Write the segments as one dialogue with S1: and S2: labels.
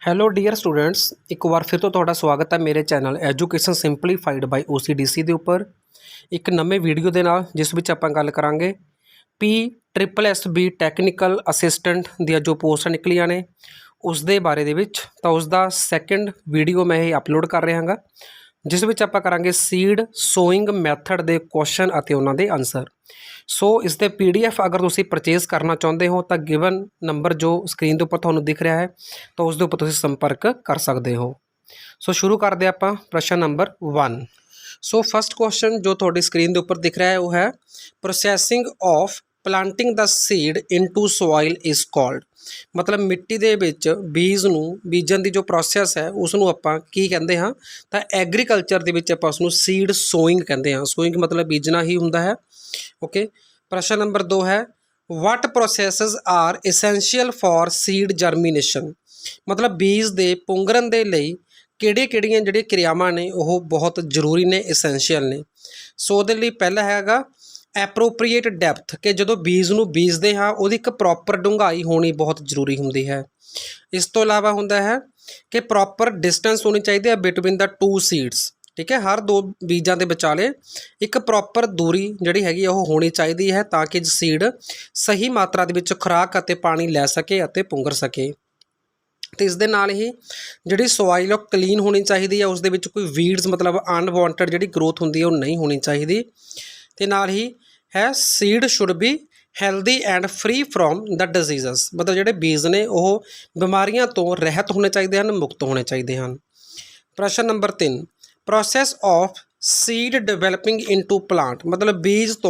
S1: Hello dear students, ਇੱਕ ਵਾਰ ਫਿਰ ਤੋਂ ਤੁਹਾਡਾ ਸਵਾਗਤ ਹੈ ਮੇਰੇ ਚੈਨਲ ਐਜੂਕੇਸ਼ਨ ਸਿੰਪਲੀਫਾਈਡ ਬਾਈ OCDC ਦੇ ਉੱਪਰ ਇੱਕ ਨਵੇਂ ਵੀਡੀਓ ਦੇ ਨਾਲ, ਜਿਸ ਵਿੱਚ ਆਪਾਂ ਗੱਲ ਕਰਾਂਗੇ PSSB ਟੈਕਨੀਕਲ ਅਸਿਸਟੈਂਟ ਦੀਆਂ ਜੋ ਪੋਸਟਾਂ ਨਿਕਲੀਆਂ ਨੇ ਉਸ ਦੇ ਬਾਰੇ ਦੇ ਵਿੱਚ। ਤਾਂ ਉਸ ਦਾ ਸੈਕਿੰਡ ਵੀਡੀਓ ਮੈਂ ਇਹ ਅਪਲੋਡ ਕਰ ਰਿਹਾ ਹਾਂ, ਜਿਸ ਵਿੱਚ ਆਪਾਂ ਕਰਾਂਗੇ ਸੀਡ ਸੋਇੰਗ ਮੈਥਡ ਦੇ ਕੁਐਸਚਨ ਅਤੇ ਉਹਨਾਂ ਦੇ ਆਨਸਰ। ਸੋ ਇਸ ਦੇ PDF अगर ਤੁਸੀਂ परचेज करना चाहते हो तो गिवन नंबर जो स्क्रीन के उपर ਤੁਹਾਨੂੰ दिख रहा है तो उसके उपर ਤੁਸੀਂ संपर्क कर सकते हो। सो शुरू करते हैं आप प्रश्न नंबर 1। सो फस्ट क्वेश्चन जो थोड़ी स्क्रीन के उपर दिख रहा है वो है processing of planting the seed into soil is called. मतलब मिट्टी ਦੇ ਵਿੱਚ ਬੀਜ ਨੂੰ ਬੀਜਣ ਦੀ ਜੋ ਪ੍ਰੋਸੈਸ ਹੈ ਉਸ ਨੂੰ ਆਪਾਂ ਕੀ ਕਹਿੰਦੇ ਹਾਂ, ਤਾਂ ਐਗਰੀਕਲਚਰ ਦੇ ਵਿੱਚ ਆਪਾਂ ਉਸ ਨੂੰ ਸੀਡ ਸੋਇੰਗ ਕਹਿੰਦੇ ਹਾਂ। ਸੋਇੰਗ ਮਤਲਬ ਬੀਜਣਾ ਹੀ ਹੁੰਦਾ ਹੈ। ओके, प्रश्न नंबर 2 है what processes are essential for seed germination. मतलब बीज के पुंगरन के लिए किहड़ियां जिहड़ियां क्रियावां ने वो बहुत जरूरी ने, एसेंशियल ने। सो दे लई पहला हैगा एप्रोप्रीएट डैप्थ, कि जो बीज नूं बीजते हाँ वो एक प्रॉपर डूंघाई होनी बहुत जरूरी होंदी है। इस तो इलावा हुंदा है कि प्रॉपर डिस्टेंस होनी चाहिए बिटवीन द टू सीड्स। ठीक है, हर दो बीजां के विचाले एक प्रॉपर दूरी जिहड़ी हैगी वो होनी चाहिए है, ताकि सीड सही मात्रा दे विच खुराक अते पानी लै सके अते पुंगर सके। तो इस दे नाल ही जिहड़ी सॉइल क्लीन होनी चाहिए है, उस दे विच कोई वीड्स मतलब अनवांटेड जिहड़ी ग्रोथ होंदी है वो नहीं होनी चाहिए। तो नाल ही है seed should be healthy and free from the disease. मतलब जिहड़े बीज ने वो बीमारियां तो रहत होने चाहिए हैं, मुक्त होने चाहिए हैं। प्रश्न number 3 process of seed developing into plant. मतलब बीज तो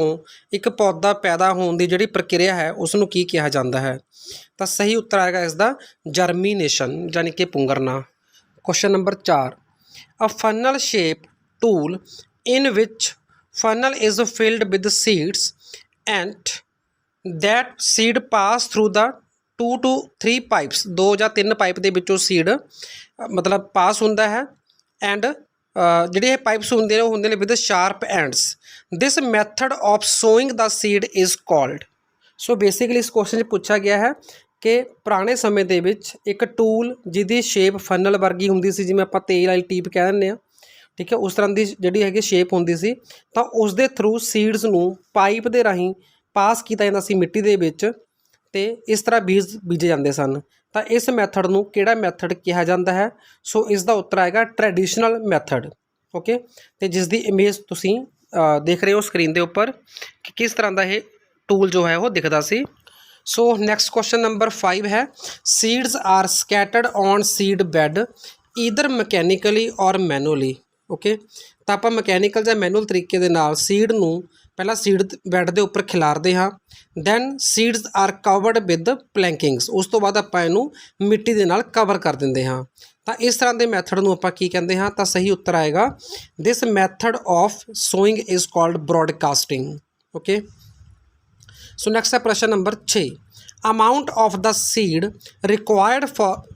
S1: एक पौधा पैदा होने की जिहड़ी प्रक्रिया है उसनूं की कहा जाता है। तो सही उत्तर आएगा इसका जर्मीनेशन, यानी कि पुंगरना। Question number 4 a funnel shape tool in which funnel is filled with seeds and that seed pass through the 2 to 3 pipes. 2 या 3 पाइप के विचों सीड मतलब पास होंदा है एंड ਜਿਹੜੇ ਪਾਈਪਸ ਹੁੰਦੇ ਨੇ ਉਹ ਹੁੰਦੇ ਨੇ with sharp ends. This method of sowing the seed is called. So basically ਇਸ ਕੁਐਸਚਨ 'ਚ ਪੁੱਛਿਆ ਗਿਆ ਹੈ ਕਿ ਪੁਰਾਣੇ ਸਮੇਂ ਦੇ ਵਿੱਚ ਇੱਕ ਟੂਲ ਜਿਹਦੀ ਸ਼ੇਪ ਫਨਲ ਵਰਗੀ ਹੁੰਦੀ ਸੀ, ਜਿਵੇਂ ਆਪਾਂ ਤੇਲ ਵਾਲੀ ਟੀਪ ਕਹਿ ਦਿੰਦੇ ਹਾਂ, ਠੀਕ ਹੈ, ਉਸ ਤਰ੍ਹਾਂ ਦੀ ਜਿਹੜੀ ਹੈਗੀ ਸ਼ੇਪ ਹੁੰਦੀ ਸੀ, ਤਾਂ ਉਸ ਦੇ ਥਰੂ ਸੀਡਸ ਨੂੰ ਪਾਈਪ ਦੇ ਰਾਹੀਂ ਪਾਸ ਕੀਤਾ ਜਾਂਦਾ ਸੀ ਮਿੱਟੀ ਦੇ ਵਿੱਚ, ਤੇ ਇਸ ਤਰ੍ਹਾਂ ਬੀਜ ਬੀਜੇ ਜਾਂਦੇ ਸਨ। ਤਾਂ ਇਸ ਮੈਥਡ ਨੂੰ ਕਿਹੜਾ ਮੈਥਡ ਕਿਹਾ ਜਾਂਦਾ ਹੈ? ਸੋ ਇਸ ਦਾ ਉੱਤਰ ਆਏਗਾ ਟ੍ਰੈਡੀਸ਼ਨਲ ਮੈਥਡ। ਓਕੇ, ਤੇ ਜਿਸ ਦੀ ਇਮੇਜ ਤੁਸੀਂ ਦੇਖ ਰਹੇ ਹੋ ਸਕਰੀਨ ਦੇ ਉੱਪਰ ਕਿ ਕਿਸ ਤਰ੍ਹਾਂ ਦਾ ਇਹ ਟੂਲ ਜੋ ਹੈ ਉਹ ਦਿਖਦਾ ਸੀ। ਸੋ ਨੈਕਸਟ ਕੁਐਸਚਨ ਨੰਬਰ 5 ਹੈ seeds are scattered on seed bed either mechanically or manually. Okay, ਤਾਂ ਆਪਾਂ ਮਕੈਨੀਕਲ ਜਾਂ ਮੈਨੂਅਲ ਤਰੀਕੇ ਦੇ ਨਾਲ ਸੀਡ ਨੂੰ ਪਹਿਲਾਂ ਸੀਡ ਬੈਡ ਦੇ ਉੱਪਰ ਖਿਲਾਰਦੇ ਹਾਂ, then seeds are covered with plankings. ਉਸ ਤੋਂ ਬਾਅਦ ਆਪਾਂ ਇਹਨੂੰ ਮਿੱਟੀ ਦੇ ਨਾਲ ਕਵਰ ਕਰ ਦਿੰਦੇ ਹਾਂ। ਤਾਂ ਇਸ ਤਰ੍ਹਾਂ ਦੇ ਮੈਥਡ ਨੂੰ ਆਪਾਂ ਕੀ ਕਹਿੰਦੇ ਹਾਂ? ਤਾਂ ਸਹੀ ਉੱਤਰ ਆਏਗਾ this method of sowing is called broadcasting. Okay, so next ਹੈ ਪ੍ਰਸ਼ਨ number 6 amount of the seed required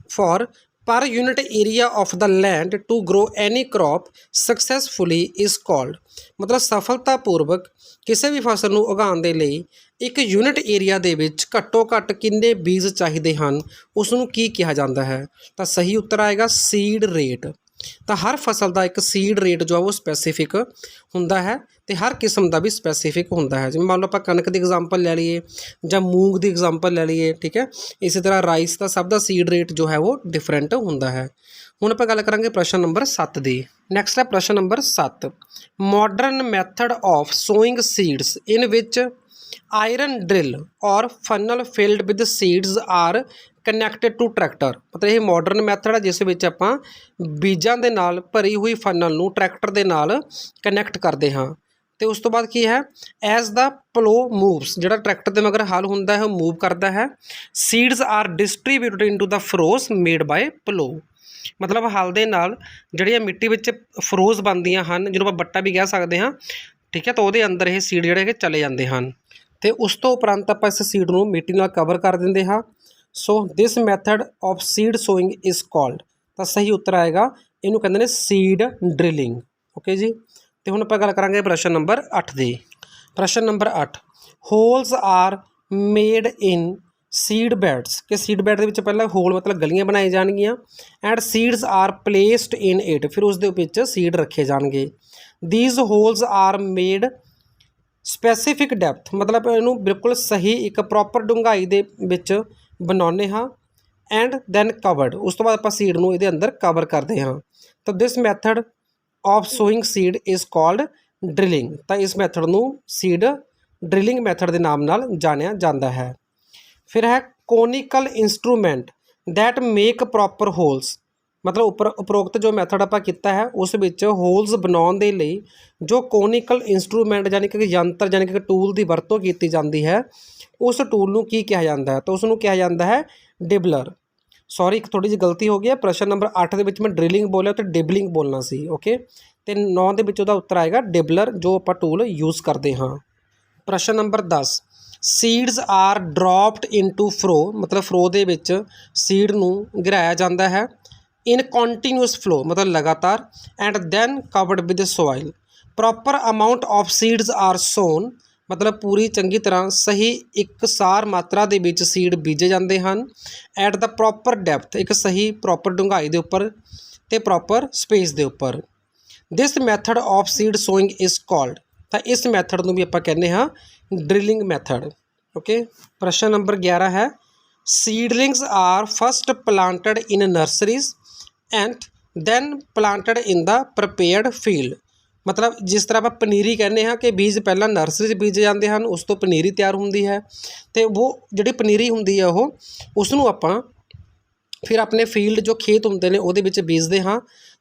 S1: for per unit area of the land to grow any crop successfully is called. मतलब सफलतापूर्वक किसी भी फसल ਨੂੰ ਉਗਾਉਣ ਦੇ ਲਈ ਇੱਕ यूनिट एरिया ਦੇ ਵਿੱਚ ਘੱਟੋ ਘੱਟ ਕਿੰਨੇ ਬੀਜ ਚਾਹੀਦੇ ਹਨ, ਉਸ ਨੂੰ ਕੀ ਕਿਹਾ ਜਾਂਦਾ ਹੈ? ਤਾਂ ਸਹੀ ਉੱਤਰ ਆਏਗਾ ਸੀਡ ਰੇਟ। ਤਾਂ ਹਰ ਫਸਲ ਦਾ ਇੱਕ ਸੀਡ ਰੇਟ ਜੋ ਹੈ ਉਹ ਸਪੈਸੀਫਿਕ ਹੁੰਦਾ ਹੈ, ਤੇ ਹਰ ਕਿਸਮ ਦਾ ਵੀ ਸਪੈਸੀਫਿਕ ਹੁੰਦਾ ਹੈ। ਜਿਵੇਂ ਮੰਨ ਲਓ ਆਪਾਂ ਕਣਕ ਦੀ ਐਗਜ਼ਾਮਪਲ ਲੈ ਲਈਏ ਜਾਂ ਮੂੰਗ ਦੀ ਐਗਜ਼ਾਮਪਲ ਲੈ ਲਈਏ, ਠੀਕ ਹੈ, ਇਸੇ ਤਰ੍ਹਾਂ ਰਾਈਸ ਦਾ ਸਭ ਦਾ ਸੀਡ ਰੇਟ ਜੋ ਹੈ ਉਹ ਡਿਫਰੈਂਟ ਹੁੰਦਾ ਹੈ। ਹੁਣ ਆਪਾਂ ਗੱਲ ਕਰਾਂਗੇ ਪ੍ਰਸ਼ਨ ਨੰਬਰ 7 ਦੀ। ਨੈਕਸਟ ਹੈ ਪ੍ਰਸ਼ਨ number 7 modern method of sowing seeds in which iron drill or funnel filled with seeds are connected to tractor. ਮਤਲਬ ਇਹ ਮਾਡਰਨ ਮੈਥਡ ਹੈ ਜਿਸ ਵਿੱਚ ਆਪਾਂ ਬੀਜਾਂ ਦੇ ਨਾਲ ਭਰੀ ਹੋਈ ਫਨਲ ਨੂੰ ਟਰੈਕਟਰ ਦੇ ਨਾਲ ਕਨੈਕਟ ਕਰਦੇ ਹਾਂ। ਤੇ ਉਸ ਤੋਂ ਬਾਅਦ ਕੀ ਹੈ ਐਜ਼ ਦਾ ਪਲੋ ਮੂਵਸ, ਜਿਹੜਾ ਟਰੈਕਟਰ ਦੇ ਮਗਰ ਹਲ ਹੁੰਦਾ ਹੈ ਉਹ ਮੂਵ ਕਰਦਾ ਹੈ। Seeds are distributed into the furrows made by plough. ਮਤਲਬ ਹਲ ਦੇ ਨਾਲ ਜਿਹੜੀਆਂ ਮਿੱਟੀ ਵਿੱਚ ਫਰੋਜ਼ ਬਣਦੀਆਂ ਹਨ, ਜਿਹਨੂੰ ਆਪਾਂ ਬੱਟਾ ਵੀ ਕਹਿ ਸਕਦੇ ਹਾਂ, ਠੀਕ ਹੈ, ਤਾਂ ਉਹਦੇ ਅੰਦਰ ਇਹ ਸੀਡ ਜਿਹੜੇ ਹੈਗੇ ਚਲੇ ਜਾਂਦੇ ਹਨ। ਤੇ ਉਸ ਤੋਂ ਉਪਰੰਤ ਆਪਾਂ ਇਸ ਸੀਡ ਨੂੰ ਮਿੱਟੀ ਨਾਲ ਕਵਰ ਕਰ ਦਿੰਦੇ ਹਾਂ। So this method of seed sowing is called. ਤਾਂ ਸਹੀ ਉੱਤਰ ਆਏਗਾ ਇਹਨੂੰ ਕਹਿੰਦੇ ਨੇ ਸੀਡ ਡਰਿਲਿੰਗ। ਓਕੇ ਜੀ, ਤੇ ਹੁਣ ਆਪਾਂ ਗੱਲ ਕਰਾਂਗੇ ਪ੍ਰਸ਼ਨ ਨੰਬਰ 8 ਦੀ। ਪ੍ਰਸ਼ਨ number 8 holes are made in seed beds कि सीड बैड ਦੇ ਵਿੱਚ ਪਹਿਲਾਂ ਹੋਲ ਮਤਲਬ ਗਲੀਆਂ ਬਣਾਈ ਜਾਣਗੀਆਂ and seeds are placed in it, ਫਿਰ ਉਸ ਦੇ ਵਿੱਚ ਸੀਡ ਰੱਖੇ ਜਾਣਗੇ। These holes are made specific depth, ਮਤਲਬ ਇਹਨੂੰ ਬਿਲਕੁਲ ਸਹੀ ਇੱਕ ਪ੍ਰੋਪਰ ਡੂੰਘਾਈ ਦੇ ਵਿੱਚ ਬਣਾਉਂਦੇ ਹਾਂ। ਐਂਡ ਦੈਨ ਕਵਰਡ, ਉਸ ਤੋਂ ਬਾਅਦ ਆਪਾਂ ਸੀਡ ਨੂੰ ਇਹਦੇ ਅੰਦਰ ਕਵਰ ਕਰਦੇ ਹਾਂ। ਤਾਂ this method of sowing seed is called drilling, ਤਾਂ ਇਸ ਮੈਥਡ ਨੂੰ ਸੀਡ ਡਰਿਲਿੰਗ ਮੈਥਡ ਦੇ ਨਾਮ ਨਾਲ ਜਾਣਿਆ ਜਾਂਦਾ ਹੈ। ਫਿਰ ਹੈ conical instrument that make proper holes, ਮਤਲਬ ਉਪਰੋਕਤ ਜੋ ਮੈਥਡ ਆਪਾਂ ਕੀਤਾ ਹੈ ਉਸ ਵਿੱਚ ਹੋਲਸ ਬਣਾਉਣ ਦੇ ਲਈ ਜੋ ਕੋਨੀਕਲ ਇੰਸਟਰੂਮੈਂਟ ਯਾਨੀ ਕਿ ਯੰਤਰ ਯਾਨੀ ਕਿ ਟੂਲ ਦੀ ਵਰਤੋਂ ਕੀਤੀ ਜਾਂਦੀ ਹੈ, ਉਸ ਟੂਲ ਨੂੰ ਕੀ ਕਿਹਾ ਜਾਂਦਾ ਹੈ? ਤਾਂ ਉਸ ਨੂੰ ਕਿਹਾ ਜਾਂਦਾ ਹੈ ਡਿਬਲਰ। ਸੌਰੀ, ਇੱਕ ਥੋੜੀ ਜਿਹੀ ਗਲਤੀ ਹੋ ਗਈ ਹੈ, ਪ੍ਰਸ਼ਨ ਨੰਬਰ 8 ਦੇ ਵਿੱਚ ਮੈਂ ਡਰਿਲਿੰਗ ਬੋਲਿਆ ਤੇ ਡਿਬਲਿੰਗ ਬੋਲਣਾ ਸੀ। ਓਕੇ, ਤੇ 9 ਦੇ ਵਿੱਚ ਉਹਦਾ ਉੱਤਰ ਆਏਗਾ ਡਿਬਲਰ, ਜੋ ਆਪਾਂ ਟੂਲ ਯੂਜ਼ ਕਰਦੇ ਹਾਂ। ਪ੍ਰਸ਼ਨ ਨੰਬਰ 10, ਸੀਡਸ ਆਰ ਡਰੋਪਡ ਇਨਟੂ ਫਰੋ, ਮਤਲਬ ਫਰੋ ਦੇ ਵਿੱਚ ਸੀਡ ਨੂੰ ਗਿਰਾਇਆ ਜਾਂਦਾ ਹੈ। ਇਨ ਕੰਟੀਨਿਊਸ ਫਲੋ, ਮਤਲਬ ਲਗਾਤਾਰ। And then covered with soil. Proper amount of seeds are sown, ਮਤਲਬ ਪੂਰੀ ਚੰਗੀ ਤਰ੍ਹਾਂ ਸਹੀ ਇਕਸਾਰ ਮਾਤਰਾ ਦੇ ਵਿੱਚ ਸੀਡ ਬੀਜੇ ਜਾਂਦੇ ਹਨ। ਐਟ ਦਾ ਪ੍ਰੋਪਰ ਡੈਪਥ, ਇੱਕ ਸਹੀ ਪ੍ਰੋਪਰ ਡੂੰਘਾਈ ਦੇ ਉੱਪਰ ਤੇ ਪ੍ਰੋਪਰ ਸਪੇਸ ਦੇ ਉੱਪਰ। This method of seed sowing is called, ਤਾਂ ਇਸ ਮੈਥਡ ਨੂੰ ਵੀ ਆਪਾਂ ਕਹਿੰਦੇ ਹਾਂ ਡਰਿਲਿੰਗ ਮੈਥਡ। ਓਕੇ, ਪ੍ਰਸ਼ਨ ਨੰਬਰ 11 ਹੈ seedlings are first planted in nurseries and then planted in the prepared field, ਮਤਲਬ ਜਿਸ ਤਰ੍ਹਾਂ ਆਪਾਂ ਪਨੀਰੀ ਕਹਿੰਦੇ ਹਾਂ ਕਿ ਬੀਜ ਪਹਿਲਾਂ ਨਰਸਰੀ 'ਚ ਬੀਜੇ ਜਾਂਦੇ ਹਨ, ਉਸ ਤੋਂ ਪਨੀਰੀ ਤਿਆਰ ਹੁੰਦੀ ਹੈ ਅਤੇ ਉਹ ਜਿਹੜੀ ਪਨੀਰੀ ਹੁੰਦੀ ਹੈ ਉਸ ਨੂੰ ਆਪਾਂ ਫਿਰ ਆਪਣੇ ਫੀਲਡ ਜੋ ਖੇਤ ਹੁੰਦੇ ਨੇ ਉਹਦੇ ਵਿੱਚ ਬੀਜਦੇ ਹਾਂ।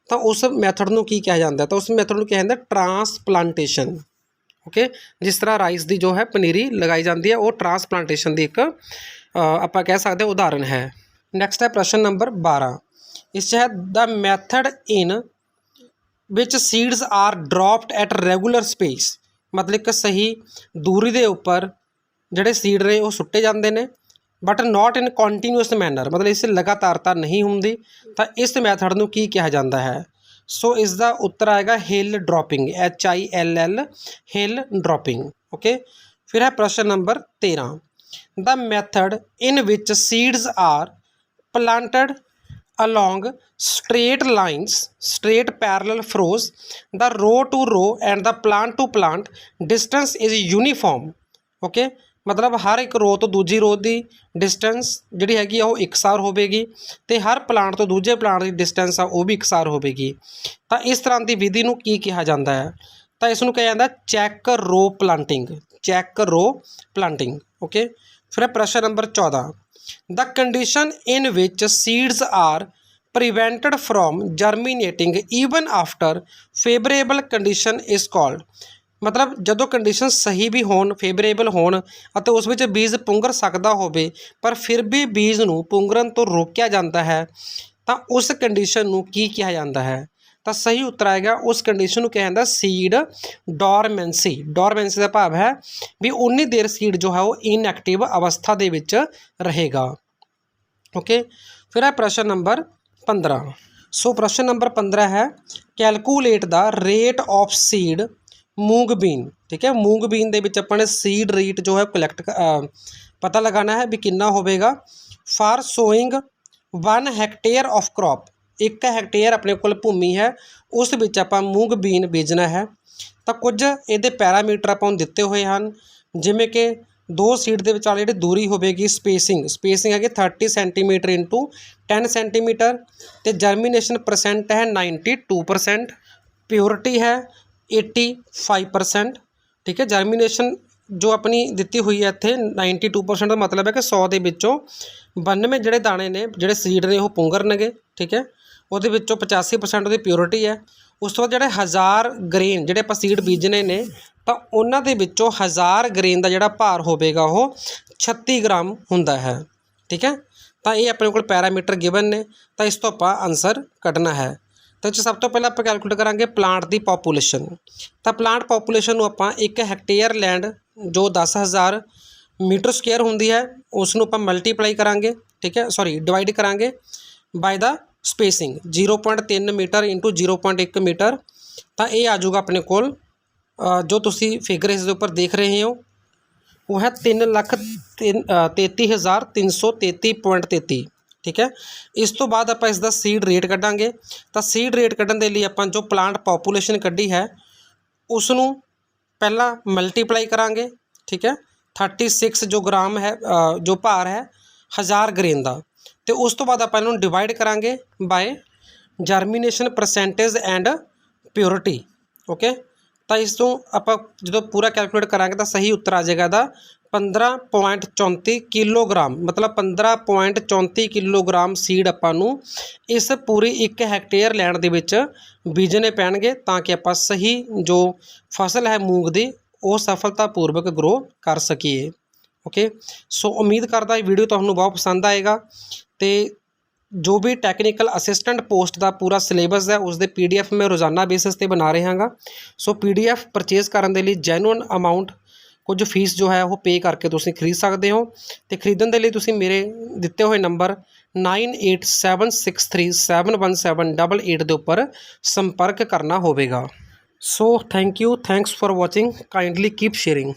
S1: ਤਾਂ ਉਸ ਮੈਥਡ ਨੂੰ ਕੀ ਕਿਹਾ ਜਾਂਦਾ? ਤਾਂ ਉਸ ਮੈਥਡ ਨੂੰ ਕਿਹਾ ਜਾਂਦਾ ਟਰਾਂਸਪਲਾਂਟੇਸ਼ਨ। ਓਕੇ, ਜਿਸ ਤਰ੍ਹਾਂ ਰਾਈਸ ਦੀ ਜੋ ਹੈ ਪਨੀਰੀ ਲਗਾਈ ਜਾਂਦੀ ਹੈ, ਉਹ ਟਰਾਂਸਪਲਾਂਟੇਸ਼ਨ ਦੀ ਇੱਕ ਆਪਾਂ ਕਹਿ ਸਕਦੇ ਹਾਂ ਉਦਾਹਰਨ ਹੈ। ਨੈਕਸਟ ਹੈ ਪ੍ਰਸ਼ਨ ਨੰਬਰ 12, ਇਸ 'ਚ ਹੈ ਦ method in which seeds are dropped at regular space, ਮਤਲਬ ਇੱਕ ਸਹੀ ਦੂਰੀ ਦੇ ਉੱਪਰ ਜਿਹੜੇ ਸੀਡ ਨੇ ਉਹ ਸੁੱਟੇ ਜਾਂਦੇ ਨੇ, but not in continuous manner, ਮਤਲਬ ਇਸ ਲਗਾਤਾਰਤਾ ਨਹੀਂ ਹੁੰਦੀ। ਤਾਂ ਇਸ ਮੈਥਡ ਨੂੰ ਕੀ ਕਿਹਾ ਜਾਂਦਾ ਹੈ? ਸੋ ਇਸ ਦਾ ਉੱਤਰ ਆਏਗਾ hill dropping, HILL, hill dropping. Okay, ਫਿਰ ਹੈ ਪ੍ਰਸ਼ਨ number 13, the method in which seeds are planted along straight lines, straight parallel furrows, the row to row and the plant to plant distance is uniform। Okay, ਮਤਲਬ ਹਰ ਇੱਕ ਰੋ ਤੋਂ ਦੂਜੀ ਰੋ ਦੀ distance ਜਿਹੜੀ ਹੈਗੀ ਆ ਉਹ ਇਕਸਾਰ ਹੋਵੇਗੀ ਅਤੇ ਹਰ ਪਲਾਂਟ ਤੋਂ ਦੂਜੇ ਪਲਾਂਟ ਦੀ ਡਿਸਟੈਂਸ ਆ ਉਹ ਵੀ ਇਕਸਾਰ ਹੋਵੇਗੀ। ਤਾਂ ਇਸ ਤਰ੍ਹਾਂ ਦੀ ਵਿਧੀ ਨੂੰ ਕੀ ਕਿਹਾ ਜਾਂਦਾ ਹੈ? ਤਾਂ ਇਸ ਨੂੰ ਕਿਹਾ ਜਾਂਦਾ ਚੈੱਕ ਰੋ ਪਲਾਂਟਿੰਗ, ਚੈੱਕ ਰੋ ਪਲਾਂਟਿੰਗ। ਓਕੇ, ਫਿਰ ਪ੍ਰਸ਼ਨ number 14, the condition in which seeds are prevented from germinating even after favorable condition is called, ਮਤਲਬ ਜਦੋਂ ਕੰਡੀਸ਼ਨ ਸਹੀ ਵੀ ਹੋਣ, ਫੇਵਰੇਬਲ ਹੋਣ ਅਤੇ ਉਸ ਵਿੱਚ ਬੀਜ ਪੁੰਗਰ ਸਕਦਾ ਹੋਵੇ ਪਰ ਫਿਰ ਵੀ ਬੀਜ ਨੂੰ ਪੁੰਗਰਨ ਤੋਂ ਰੋਕਿਆ ਜਾਂਦਾ ਹੈ, ਤਾਂ ਉਸ ਕੰਡੀਸ਼ਨ ਨੂੰ ਕੀ ਕਿਹਾ ਜਾਂਦਾ ਹੈ? ਤਾਂ ਸਹੀ ਉੱਤਰ ਆਏਗਾ ਉਸ ਕੰਡੀਸ਼ਨ ਨੂੰ ਕਿਹਾ ਜਾਂਦਾ ਸੀਡ ਡੋਰਮੈਂਸੀ। ਡੋਰਮੈਂਸੀ ਦਾ ਭਾਵ ਹੈ ਵੀ ਉਨੀ ਦੇਰ ਸੀਡ ਜੋ ਹੈ ਉਹ ਇਨਐਕਟਿਵ ਅਵਸਥਾ ਦੇ ਵਿੱਚ ਰਹੇਗਾ। ਓਕੇ, ਫਿਰ ਹੈ ਪ੍ਰਸ਼ਨ ਨੰਬਰ 15। ਸੋ ਪ੍ਰਸ਼ਨ ਨੰਬਰ 15 ਹੈ calculate the rate of seed moong bean. ਠੀਕ ਹੈ, ਮੂੰਗ ਬੀਨ ਦੇ ਵਿੱਚ ਆਪਾਂ ਨੇ ਸੀਡ ਰੇਟ ਜੋ ਹੈ ਕਲੈਕਟ ਪਤਾ ਲਗਾਉਣਾ ਹੈ ਵੀ ਕਿੰਨਾ ਹੋਵੇਗਾ। For sowing 1 hectare of crop, 1 hectare ਆਪਣੇ ਕੋਲ ਭੂਮੀ ਹੈ, ਉਸ ਵਿੱਚ ਆਪਾਂ ਮੂੰਗ ਬੀਨ ਬੀਜਣਾ ਹੈ। ਤਾਂ ਕੁਝ ਇਹਦੇ ਪੈਰਾਮੀਟਰ ਆਪਾਂ ਨੂੰ ਦਿੱਤੇ ਹੋਏ ਹਨ, ਜਿਵੇਂ ਕਿ 2 ਸੀਡ ਦੇ ਵਿਚਾਲੇ ਜਿਹੜੀ ਦੂਰੀ ਹੋਵੇਗੀ, ਸਪੇਸਿੰਗ ਹੈਗੀ 30 ਸੈਂਟੀਮੀਟਰ ਇੰਟੂ 10 ਸੈਂਟੀਮੀਟਰ, ਅਤੇ ਜਰਮੀਨੇਸ਼ਨ ਪਰਸੈਂਟ ਹੈ 92%, ਪਿਓਰਿਟੀ ਹੈ 85%। ਠੀਕ ਹੈ, ਜਰਮੀਨੇਸ਼ਨ ਜੋ ਆਪਣੀ ਦਿੱਤੀ ਹੋਈ ਹੈ ਇੱਥੇ 92% ਦਾ ਮਤਲਬ ਹੈ ਕਿ 100 ਦੇ ਵਿੱਚੋਂ 92 ਜਿਹੜੇ ਦਾਣੇ ਨੇ, ਜਿਹੜੇ ਸੀਡ ਨੇ ਉਹ ਪੁੰਗਰਨਗੇ। ਠੀਕ ਹੈ, ਉਹਦੇ ਵਿੱਚੋਂ 85% ਉਹਦੀ ਪਿਓਰਿਟੀ ਹੈ। ਉਸ ਤੋਂ ਬਾਅਦ ਜਿਹੜੇ 1000 ਗ੍ਰੇਨ ਜਿਹੜੇ ਆਪਾਂ ਸੀਡ ਬੀਜਣੇ ਨੇ, ਤਾਂ ਉਹਨਾਂ ਦੇ ਵਿੱਚੋਂ 1000 ਗ੍ਰੇਨ ਦਾ ਜਿਹੜਾ ਭਾਰ ਹੋਵੇਗਾ ਉਹ 36 ਗ੍ਰਾਮ ਹੁੰਦਾ ਹੈ। ਠੀਕ ਹੈ, ਤਾਂ ਇਹ ਆਪਣੇ ਕੋਲ ਪੈਰਾਮੀਟਰ ਗਿਵਨ ਨੇ, ਤਾਂ ਇਸ ਤੋਂ ਆਪਾਂ ਆਨਸਰ ਕੱਢਣਾ ਹੈ। ਤਾਂ ਸਭ ਤੋਂ ਪਹਿਲਾਂ ਆਪਾਂ ਕੈਲਕੂਲੇਟ ਕਰਾਂਗੇ ਪਲਾਂਟ ਦੀ ਪਾਪੂਲੇਸ਼ਨ। ਤਾਂ ਪਲਾਂਟ ਪਾਪੂਲੇਸ਼ਨ ਨੂੰ ਆਪਾਂ 1 ਹੈਕਟੇਅਰ ਲੈਂਡ ਜੋ 10,000 ਮੀਟਰ ਸਕੁਏਅਰ ਹੁੰਦੀ ਹੈ ਉਸ ਨੂੰ ਆਪਾਂ ਮਲਟੀਪਲਾਈ ਕਰਾਂਗੇ। ਠੀਕ ਹੈ, ਡਿਵਾਈਡ ਕਰਾਂਗੇ ਬਾਈ ਦਾ ਸਪੇਸਿੰਗ 0.3 ਮੀਟਰ ਇੰਟੂ 0.1 ਮੀਟਰ। ਤਾਂ ਇਹ ਆ ਜਾਊਗਾ ਆਪਣੇ ਕੋਲ ਜੋ ਤੁਸੀਂ ਫਿਗਰ ਇਸ ਦੇ ਉੱਪਰ ਦੇਖ ਰਹੇ ਹੋ वो है 3,33,333.33। ठीक है। इस तो बाद आप इसका सीड रेट कढ़ांगे। तो सीड रेट कढ़न के लिए आप जो प्लांट पॉपूलेशन कढ़ी है उसनों पहला मल्टीप्लाई करांगे। ठीक है। 36 जो ग्राम है जो भार है 1000 ग्रेन का, तो उस तो बाद आप इन्होंने डिवाइड करांगे by germination percentage and purity. Okay. तो इस तो आप जो पूरा कैलकुलेट करांगे तो सही उत्तर आ जाएगा दा 15.34 किलोग्राम, मतलब 15.34 किलोग्राम सीड आपां नूं इस पूरी 1 हैक्टेयर लैंड दे विच बीजने पैणगे, ताकि आपां सही जो फसल है मूंग दी वो सफलतापूर्वक ग्रो कर सकीए। ओके। सो उम्मीद करदा ये वीडियो तुहानूं बहुत पसंद आएगा। तो जो भी टैक्नीकल असिस्टेंट पोस्ट का पूरा सिलेबस है उसके PDF मैं रोज़ाना बेसिस पर बना रहा हाँ। सो PDF परचेज़ करने के लिए जैनुअन अमाउंट कुछ फीस जो है वो पे करके तुसीं खरीद सकते हो। तो खरीदण के लिए तुसीं मेरे दिते हुए नंबर 9876371788 के उपर संपर्क करना होगा। So thank you, thanks for watching, kindly keep sharing.